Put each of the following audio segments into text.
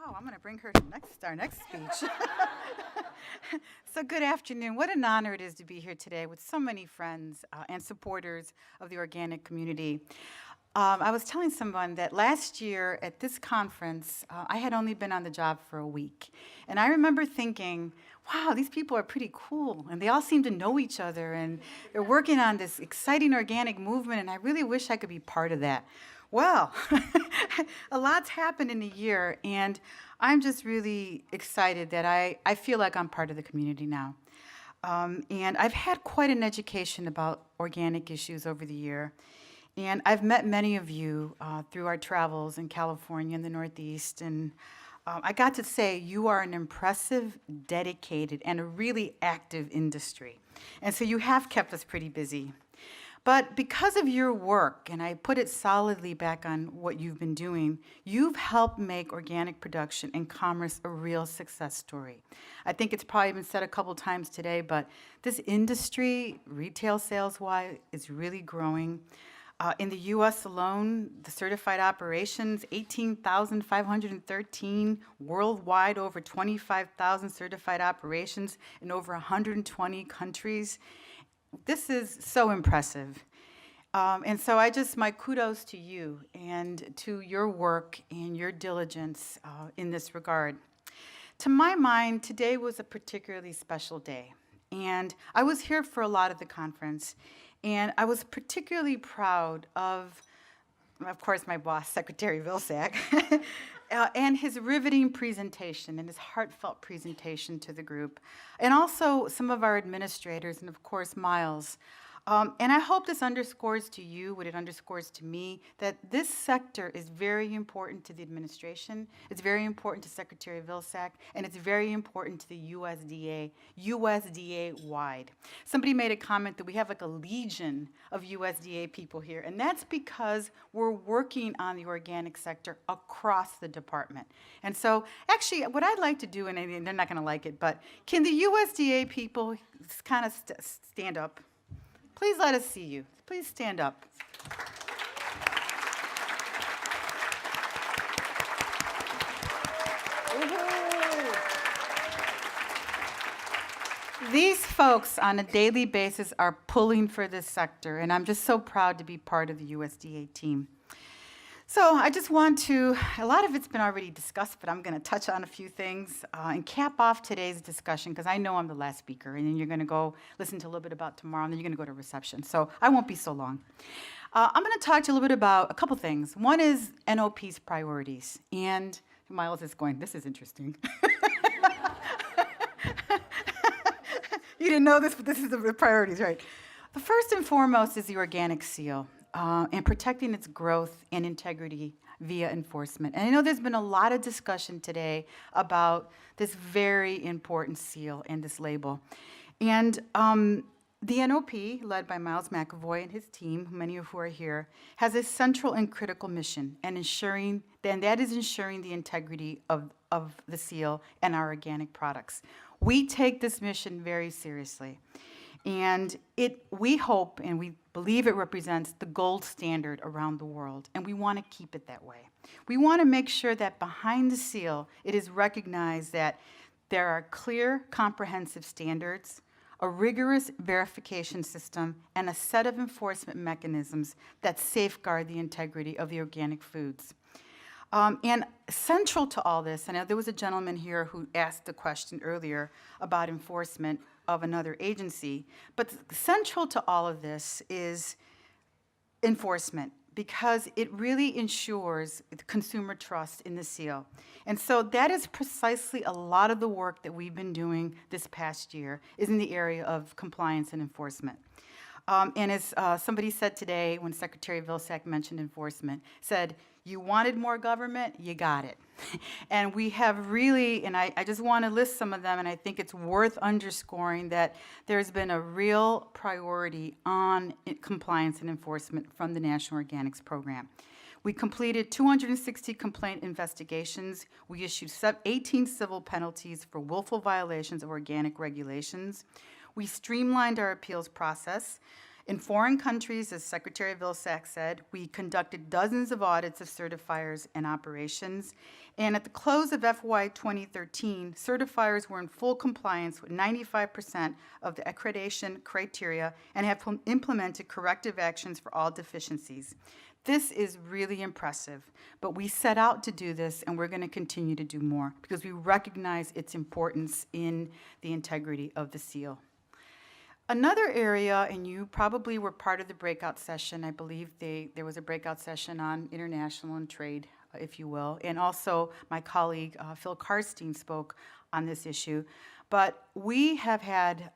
Wow, I'm going to bring her to our next speech. So good afternoon. What an honor it is to be here today with so many friends and supporters of the organic community. I was telling someone that last year at this conference, I had only been on the job for a week. And I remember thinking, wow, these people are pretty cool. And they all seem to know each other. And they're working on this exciting organic movement. And I really wish I could be part of that. Well, a lot's happened in a year. And I'm just really excited that I feel like I'm part of the community now. And I've had quite an education about organic issues over the year. And I've met many of you through our travels in California and the Northeast. And I got to say, you are an impressive, dedicated, and a really active industry. And so you have kept us pretty busy. But because of your work, and I put it solidly back on what you've been doing, you've helped make organic production and commerce a real success story. I think it's probably been said a couple times today, but this industry, retail sales-wise, is really growing. In the U.S. alone, the certified operations, 18,513, worldwide over 25,000 certified operations in over 120 countries. This is so impressive. And so my kudos to you and to your work and your diligence in this regard. To my mind, today was a particularly special day. And I was here for a lot of the conference. And I was particularly proud of course, my boss, Secretary Vilsack, and his riveting presentation and his heartfelt presentation to the group, and also some of our administrators, and of course, Miles. And I hope this underscores to you what it underscores to me, that this sector is very important to the administration, it's very important to Secretary Vilsack, and it's very important to the USDA-wide. Somebody made a comment that we have like a legion of USDA people here, and that's because we're working on the organic sector across the department. And so, actually, what I'd like to do, and they're not going to like it, but can the USDA people kind of stand up? Please let us see you. Please stand up. These folks on a daily basis are pulling for this sector, and I'm just so proud to be part of the USDA team. So I just want to, a lot of it's been already discussed, but I'm going to touch on a few things and cap off today's discussion, because I know I'm the last speaker, and then you're going to go listen to a little bit about tomorrow, and then you're going to go to reception. So I won't be so long. I'm going to talk to you a little bit about a couple things. One is NOP's priorities. And Miles is going, this is interesting. You didn't know this, but this is the priorities, right? The first and foremost is the organic seal. And protecting its growth and integrity via enforcement. And I know there's been a lot of discussion today about this very important seal and this label. And the NOP, led by Miles McAvoy and his team, many of who are here, has a central and critical mission, and that is ensuring the integrity of the seal and our organic products. We take this mission very seriously. And we hope and we believe it represents the gold standard around the world, and we want to keep it that way. We want to make sure that behind the seal, it is recognized that there are clear, comprehensive standards, a rigorous verification system, and a set of enforcement mechanisms that safeguard the integrity of the organic foods. And central to all this, I know there was a gentleman here who asked the question earlier about enforcement of another agency, but central to all of this is enforcement, because it really ensures the consumer trust in the seal. And so that is precisely a lot of the work that we've been doing this past year, is in the area of compliance and enforcement. And as somebody said today, when Secretary Vilsack mentioned enforcement, said, you wanted more government, you got it. And we have really, and I just want to list some of them, and I think it's worth underscoring that there's been a real priority on compliance and enforcement from the National Organics Program. We completed 260 complaint investigations. We issued 18 civil penalties for willful violations of organic regulations. We streamlined our appeals process, In foreign countries, as Secretary Vilsack said, we conducted dozens of audits of certifiers and operations. And at the close of FY 2013, certifiers were in full compliance with 95% of the accreditation criteria and have implemented corrective actions for all deficiencies. This is really impressive, but we set out to do this, and we're going to continue to do more because we recognize its importance in the integrity of the seal. Another area, and you probably were part of the breakout session, I believe there was a breakout session on international and trade, if you will, and also my colleague Phil Karstein spoke on this issue. But we have had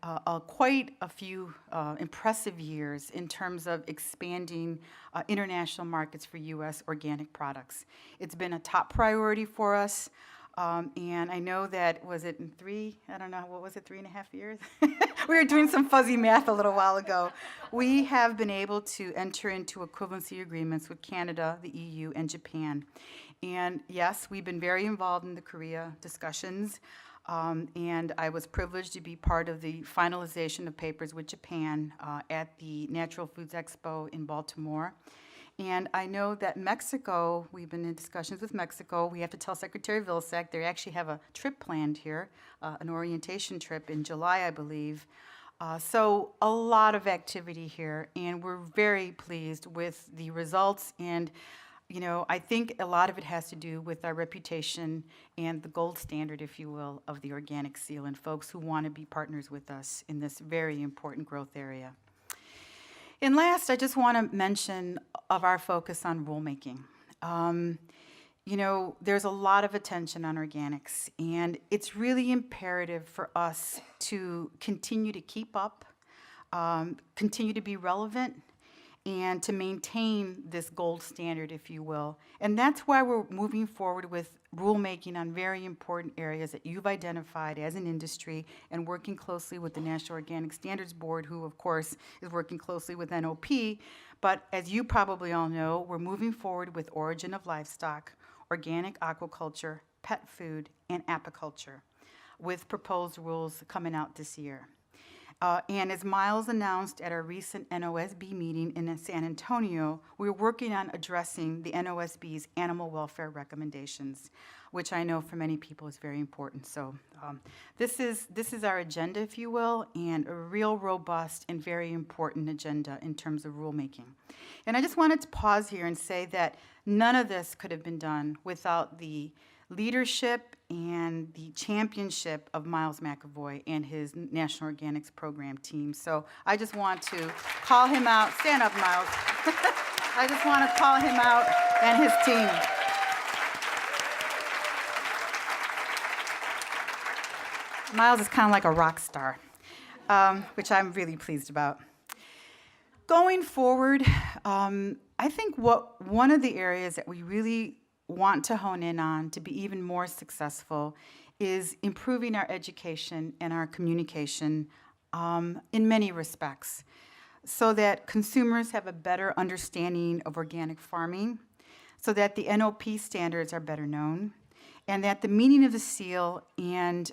quite a few impressive years in terms of expanding international markets for U.S. organic products. It's been a top priority for us. And I know that, was it in 3.5 years? We were doing some fuzzy math a little while ago. We have been able to enter into equivalency agreements with Canada, the EU, and Japan. And yes, we've been very involved in the Korea discussions. And I was privileged to be part of the finalization of papers with Japan at the Natural Foods Expo in Baltimore. And I know that Mexico, we've been in discussions with Mexico. We have to tell Secretary Vilsack they actually have a trip planned here, an orientation trip in July, I believe. So a lot of activity here, and we're very pleased with the results. And you know, I think a lot of it has to do with our reputation and the gold standard, if you will, of the organic seal and folks who want to be partners with us in this very important growth area. And last, I just want to mention of our focus on rulemaking. You know, there's a lot of attention on organics, and it's really imperative for us to continue to keep up, continue to be relevant, and to maintain this gold standard, if you will. And that's why we're moving forward with rulemaking on very important areas that you've identified as an industry, and working closely with the National Organic Standards Board, who, of course, is working closely with NOP. But as you probably all know, we're moving forward with origin of livestock, organic aquaculture, pet food, and apiculture, with proposed rules coming out this year. And as Miles announced at our recent NOSB meeting in San Antonio, we're working on addressing the NOSB's animal welfare recommendations, which I know for many people is very important. So this is our agenda, if you will, and a real robust and very important agenda in terms of rulemaking. And I just wanted to pause here and say that none of this could have been done without the leadership and the championship of Miles McAvoy and his National Organics Program team. So I just want to call him out. Stand up, Miles. I just want to call him out and his team. Miles is kind of like a rock star, which I'm really pleased about. Going forward, I think one of the areas that we really want to hone in on to be even more successful is improving our education and our communication in many respects, so that consumers have a better understanding of organic farming, so that the NOP standards are better known, and that the meaning of the seal, and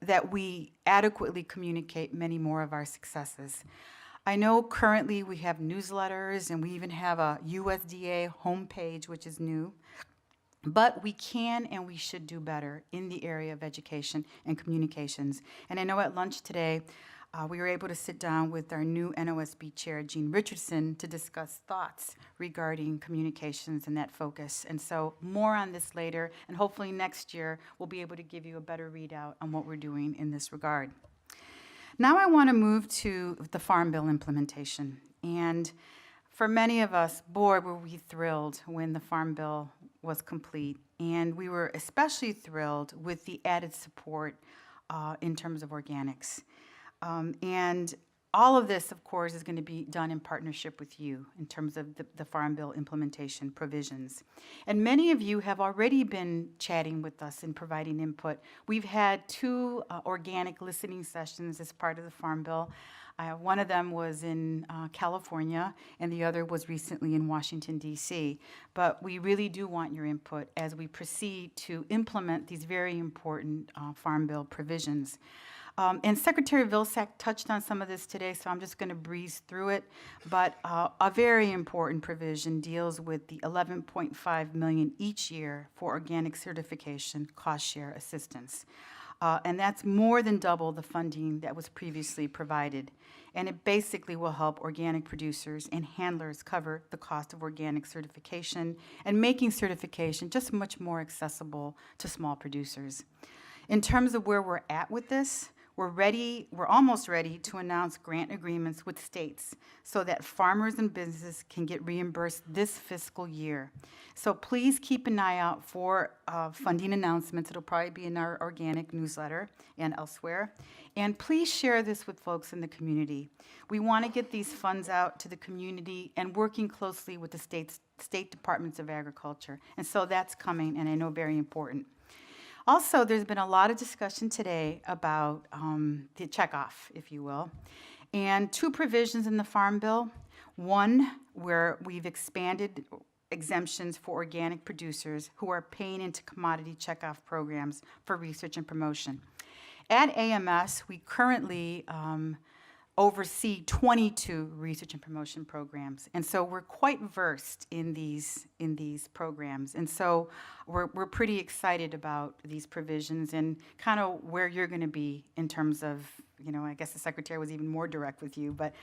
that we adequately communicate many more of our successes. I know currently we have newsletters, and we even have a USDA homepage, which is new. But we can and we should do better in the area of education and communications. And I know at lunch today, we were able to sit down with our new NOSB chair, Jean Richardson, to discuss thoughts regarding communications and that focus. And so more on this later, and hopefully next year we'll be able to give you a better readout on what we're doing in this regard. Now I want to move to the Farm Bill implementation. And for many of us, boy, were we thrilled when the Farm Bill was complete. And we were especially thrilled with the added support in terms of organics. And all of this, of course, is going to be done in partnership with you in terms of the Farm Bill implementation provisions. And many of you have already been chatting with us and providing input. We've had 2 organic listening sessions as part of the Farm Bill. One of them was in California, and the other was recently in Washington, D.C. But we really do want your input as we proceed to implement these very important Farm Bill provisions. And Secretary Vilsack touched on some of this today, so I'm just going to breeze through it. But a very important provision deals with the $11.5 million each year for organic certification cost share assistance. And that's more than double the funding that was previously provided. And it basically will help organic producers and handlers cover the cost of organic certification and making certification just much more accessible to small producers. In terms of where we're at with this, we're almost ready to announce grant agreements with states so that farmers and businesses can get reimbursed this fiscal year. So please keep an eye out for funding announcements. It'll probably be in our organic newsletter and elsewhere. And please share this with folks in the community. We want to get these funds out to the community and working closely with the state departments of agriculture. And so that's coming, and I know very important. Also, there's been a lot of discussion today about the checkoff, if you will, and two provisions in the Farm Bill. One, where we've expanded exemptions for organic producers who are paying into commodity checkoff programs for research and promotion. At AMS, we currently oversee 22 research and promotion programs, and so we're quite versed in these programs, and so we're pretty excited about these provisions and kind of where you're going to be in terms of, I guess the secretary was even more direct with you, but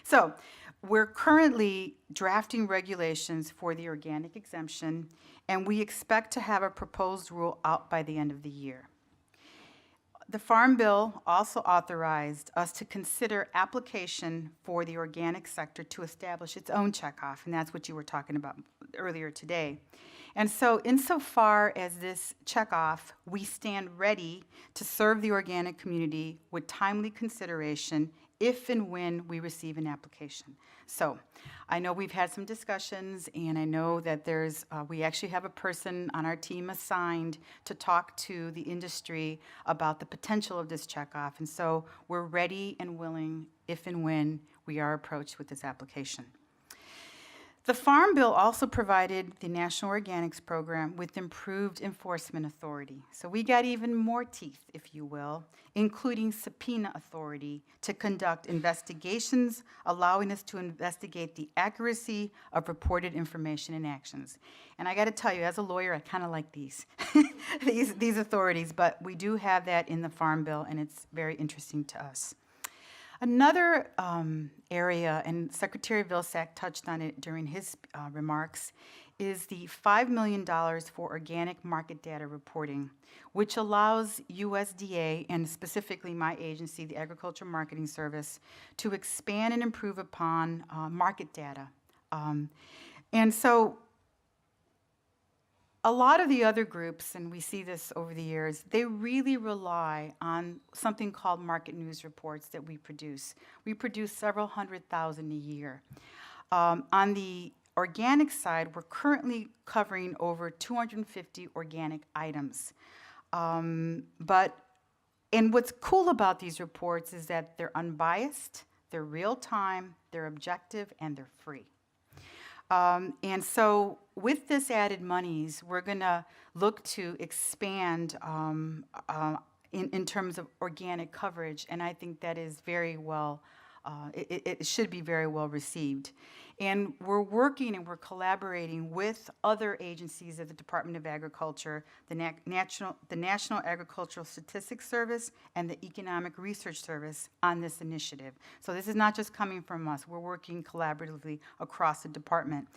so we're currently drafting regulations for the organic exemption, and we expect to have a proposed rule out by the end of the year. The Farm Bill also authorized us to consider application for the organic sector to establish its own checkoff, and that's what you were talking about earlier today. And so insofar as this checkoff, we stand ready to serve the organic community with timely consideration if and when we receive an application. So I know we've had some discussions, and I know that we actually have a person on our team assigned to talk to the industry about the potential of this checkoff. And so we're ready and willing if and when we are approached with this application. The Farm Bill also provided the National Organics Program with improved enforcement authority. So we got even more teeth, if you will, including subpoena authority to conduct investigations, allowing us to investigate the accuracy of reported information and actions. And I got to tell you, as a lawyer, I kind of like these, these authorities, but we do have that in the Farm Bill, and it's very interesting to us. Another area, and Secretary Vilsack touched on it during his remarks, is the $5 million for organic market data reporting, which allows USDA, and specifically my agency, the Agricultural Marketing Service, to expand and improve upon market data. And so a lot of the other groups, and we see this over the years, they really rely on something called market news reports that we produce. We produce several 100,000 a year. On the organic side, we're currently covering over 250 organic items. And what's cool about these reports is that they're unbiased, they're real time, they're objective, and they're free. And so with this added monies, we're going to look to expand in terms of organic coverage, and I think that is very well, it should be very well received. And we're working and we're collaborating with other agencies of the Department of Agriculture, the National Agricultural Statistics Service and the Economic Research Service on this initiative. So this is not just coming from us. We're working collaboratively across the department.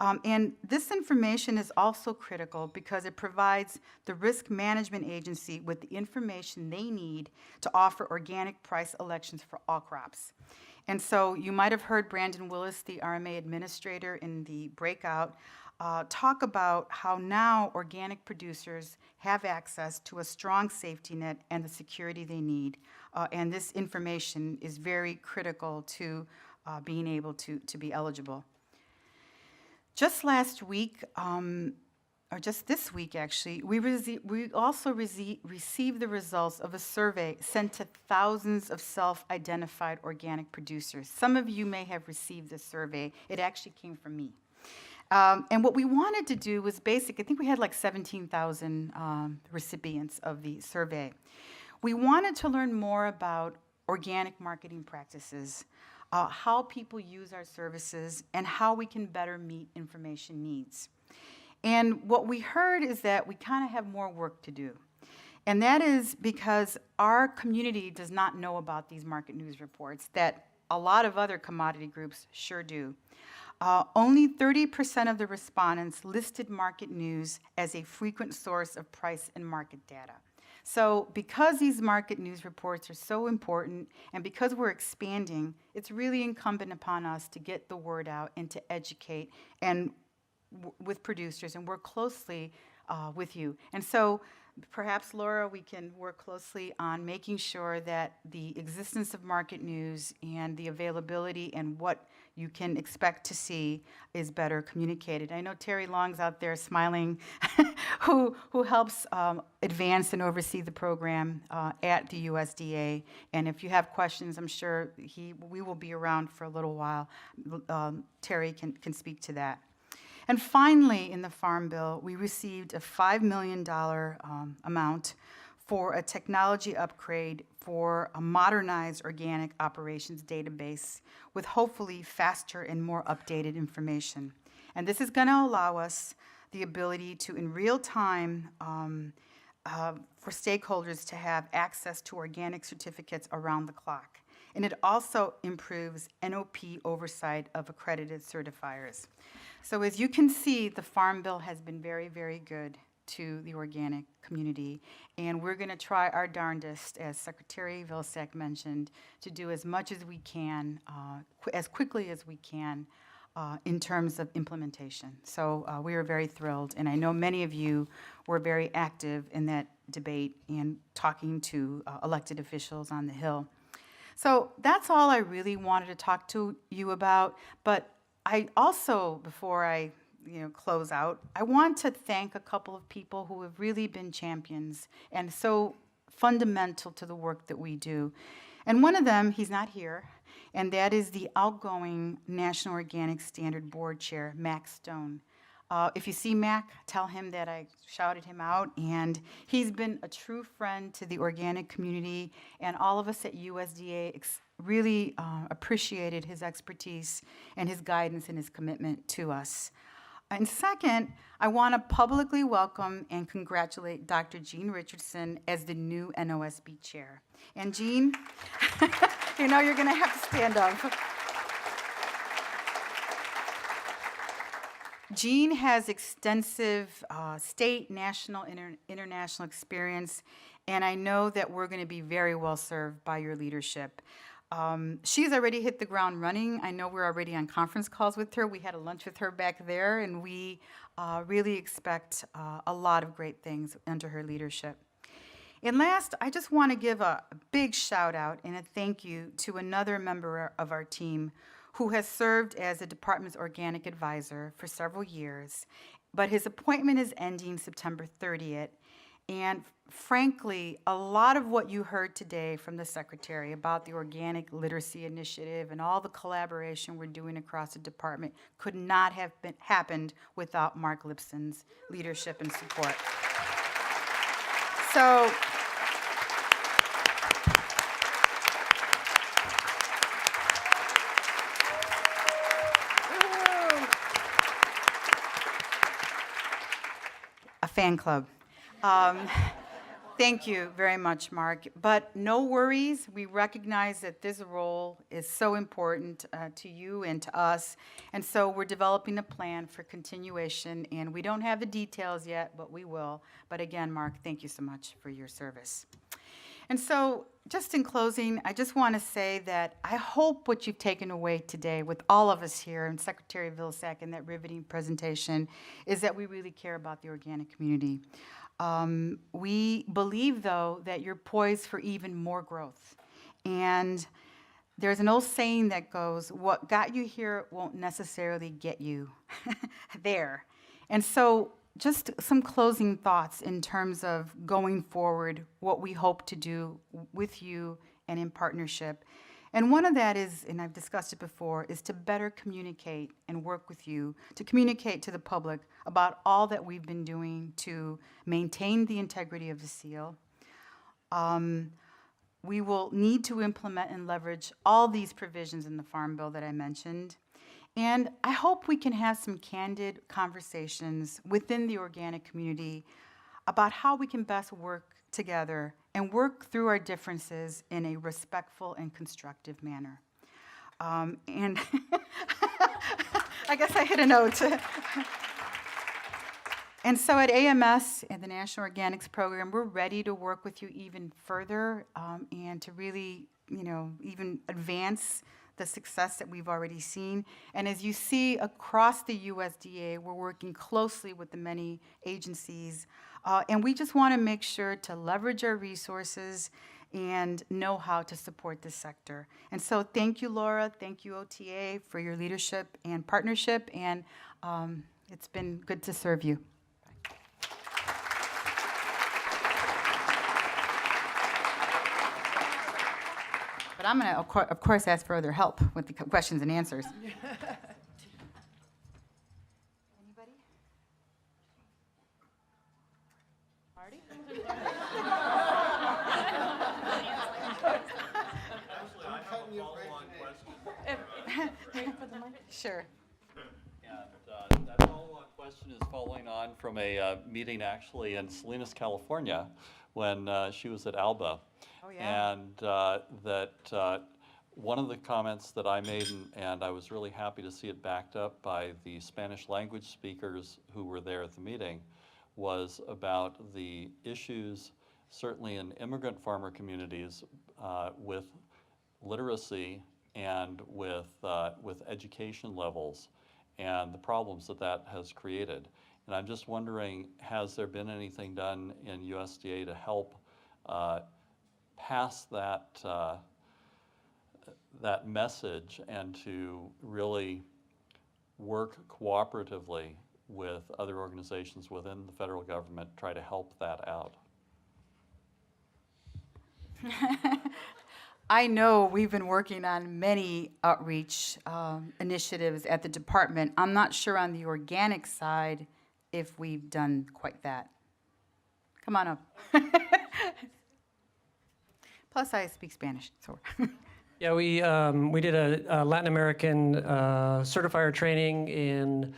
And this information is also critical because it provides the risk management agency with the information they need to offer organic price elections for all crops. And so you might have heard Brandon Willis, the RMA administrator, in the breakout, talk about how now organic producers have access to a strong safety net and the security they need. And this information is very critical to being able to be eligible. Just last week, or just this week actually, we also received the results of a survey sent to thousands of self-identified organic producers. Some of you may have received this survey. It actually came from me. And what we wanted to do was I think we had like 17,000 recipients of the survey. We wanted to learn more about organic marketing practices, how people use our services, and how we can better meet information needs. And what we heard is that we kind of have more work to do. And that is because our community does not know about these market news reports that a lot of other commodity groups sure do. Only 30% of the respondents listed market news as a frequent source of price and market data. So because these market news reports are so important and because we're expanding, it's really incumbent upon us to get the word out and to educate and with producers and work closely with you. And so perhaps, Laura, we can work closely on making sure that the existence of market news and the availability and what you can expect to see is better communicated. I know Terry Long's out there smiling, who helps advance and oversee the program at the USDA. And if you have questions, I'm sure we will be around for a little while. Terry can speak to that. And finally, in the Farm Bill, we received a $5 million amount for a technology upgrade for a modernized organic operations database with hopefully faster and more updated information. And this is going to allow us the ability to, in real time, for stakeholders to have access to organic certificates around the clock. And it also improves NOP oversight of accredited certifiers. So as you can see, the Farm Bill has been very, very good to the organic community, and we're going to try our darndest, as Secretary Vilsack mentioned, to do as much as we can, as quickly as we can, in terms of implementation. So we are very thrilled, and I know many of you were very active in that debate and talking to elected officials on the Hill. So that's all I really wanted to talk to you about, but I also, before I close out, I want to thank a couple of people who have really been champions and so fundamental to the work that we do. And one of them, he's not here, and that is the outgoing National Organic Standard Board Chair, Mac Stone. If you see Mac, tell him that I shouted him out, and he's been a true friend to the organic community, and all of us at USDA really appreciated his expertise and his guidance and his commitment to us. And second, I want to publicly welcome and congratulate Dr. Jean Richardson as the new NOSB chair. And Jean, you're going to have to stand up. Jean has extensive state, national, international experience, and I know that we're going to be very well served by your leadership. She's already hit the ground running. I know we're already on conference calls with her. We had a lunch with her back there, and we really expect a lot of great things under her leadership. And last, I just want to give a big shout out and a thank you to another member of our team who has served as the department's organic advisor for several years, but his appointment is ending September 30th. And frankly, a lot of what you heard today from the Secretary about the Organic Literacy Initiative and all the collaboration we're doing across the department could not have happened without Mark Lipson's leadership and support. So, a fan club. Thank you very much, Mark. But no worries. We recognize that this role is so important to you and to us. And so we're developing a plan for continuation. And we don't have the details yet, but we will. But again, Mark, thank you so much for your service. And so just in closing, I just want to say that I hope what you've taken away today with all of us here and Secretary Vilsack in that riveting presentation is that we really care about the organic community. We believe, though, that you're poised for even more growth. And there's an old saying that goes, what got you here won't necessarily get you there. And so just some closing thoughts in terms of going forward, what we hope to do with you and in partnership. And one of that is, and I've discussed it before, is to better communicate and work with you, to communicate to the public about all that we've been doing to maintain the integrity of the seal, We will need to implement and leverage all these provisions in the Farm Bill that I mentioned. And I hope we can have some candid conversations within the organic community about how we can best work together and work through our differences in a respectful and constructive manner. And I guess I hit a note. And so at AMS and the National Organics Program, we're ready to work with you even further and to really, even advance the success that we've already seen. And as you see across the USDA, we're working closely with the many agencies. And we just want to make sure to leverage our resources and know how to support this sector. And so thank you, Laura. Thank you, OTA, for your leadership and partnership. And it's been good to serve you. But I'm going to, of course, ask for other help with the questions and answers. Anybody? Marty? Actually, I have a follow-on question. Sure. And that follow-on question is following on from a meeting actually in Salinas, California, when she was at ALBA. Oh, yeah. And one of the comments that I made, and I was really happy to see it backed up by the Spanish language speakers who were there at the meeting, was about the issues, certainly in immigrant farmer communities, with literacy and with education levels and the problems that that has created. And I'm just wondering, has there been anything done in USDA to help pass that message and to really work cooperatively with other organizations within the federal government, try to help that out? I know we've been working on many outreach initiatives at the department. I'm not sure on the organic side if we've done quite that. Come on up. Plus, I speak Spanish, so. Yeah, we did a Latin American certifier training in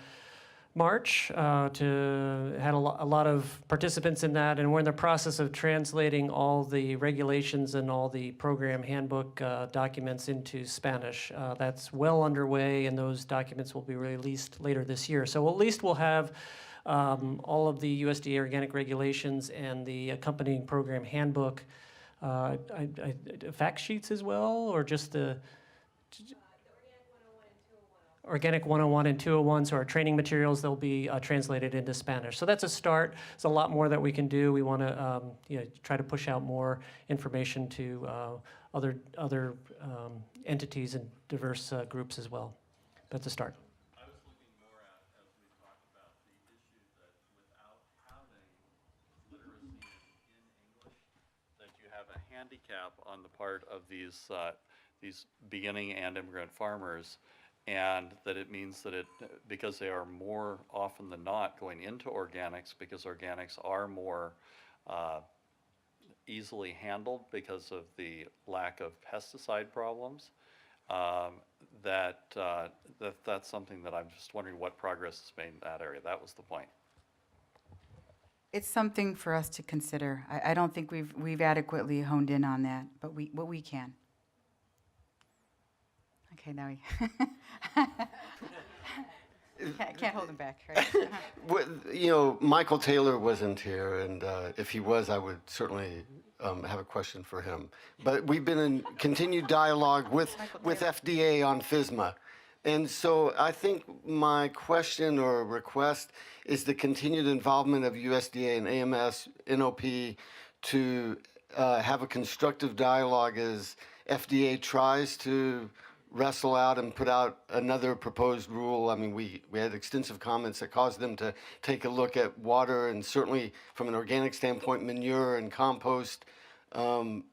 March. Had a lot of participants in that, and we're in the process of translating all the regulations and all the program handbook documents into Spanish. That's well underway, and those documents will be released later this year. So at least we'll have all of the USDA organic regulations and the accompanying program handbook. Fact sheets as well, or just the Organic 101 and 201, so our training materials, they'll be translated into Spanish. So that's a start. There's a lot more that we can do. We want to try to push out more information to other entities and diverse groups as well. That's a start. I was looking more at, as we talked about, the issue that without having literacy in English, that you have a handicap on the part of these beginning and immigrant farmers, and that it means that because they are more often than not going into organics, because organics are more easily handled because of the lack of pesticide problems, that's something that I'm just wondering what progress is made in that area. That was the point. It's something for us to consider. I don't think we've adequately honed in on that, but we can. Okay, now can't hold him back, right? Michael Taylor wasn't here, and if he was, I would certainly have a question for him. But we've been in continued dialogue with FDA on FSMA. And so I think my question or request is the continued involvement of USDA and AMS, NOP, to have a constructive dialogue as FDA tries to wrestle out and put out another proposed rule. I mean, we had extensive comments that caused them to take a look at water, and certainly from an organic standpoint, manure and compost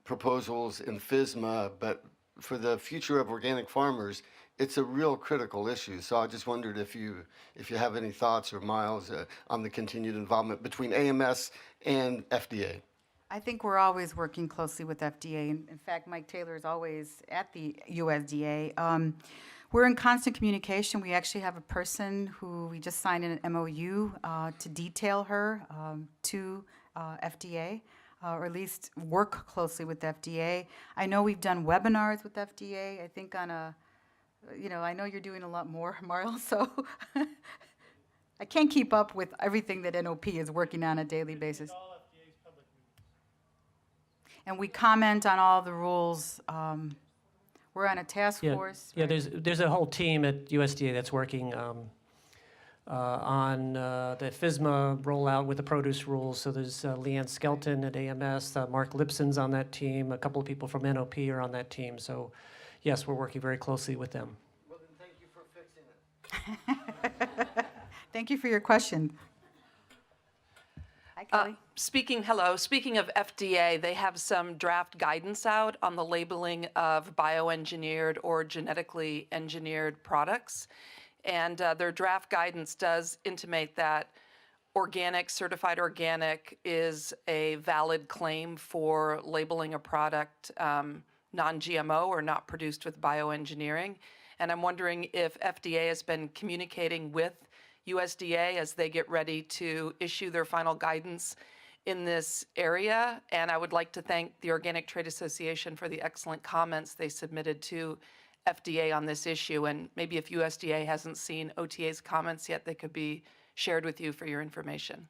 proposals in FSMA. But for the future of organic farmers, it's a real critical issue. So I just wondered if you have any thoughts or Miles on the continued involvement between AMS and FDA. I think we're always working closely with FDA. In fact, Mike Taylor is always at the USDA. We're in constant communication. We actually have a person who we just signed an MOU to detail her to FDA, or at least work closely with FDA. I know we've done webinars with FDA. I think on a, I know you're doing a lot more, Marl, so I can't keep up with everything that NOP is working on a daily basis. And we comment on all the rules. We're on a task force. Yeah, right? there's a whole team at USDA that's working on the FSMA rollout with the produce rules. So there's Leanne Skelton at AMS, Mark Lipson's on that team, a couple of people from NOP are on that team. So yes, we're working very closely with them. Well, then thank you for fixing it. Thank you for your question. Hi, Kelly. Speaking of FDA, they have some draft guidance out on the labeling of bioengineered or genetically engineered products. And their draft guidance does intimate that organic, certified organic, is a valid claim for labeling a product non-GMO or not produced with bioengineering. And I'm wondering if FDA has been communicating with USDA as they get ready to issue their final guidance in this area. And I would like to thank the Organic Trade Association for the excellent comments they submitted to FDA on this issue. And maybe if USDA hasn't seen OTA's comments yet, they could be shared with you for your information.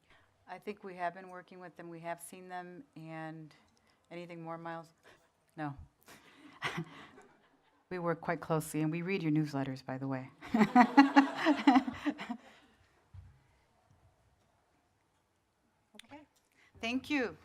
I think we have been working with them. We have seen them. And anything more, Miles? No. We work quite closely, and we read your newsletters, by the way. Okay. Thank you.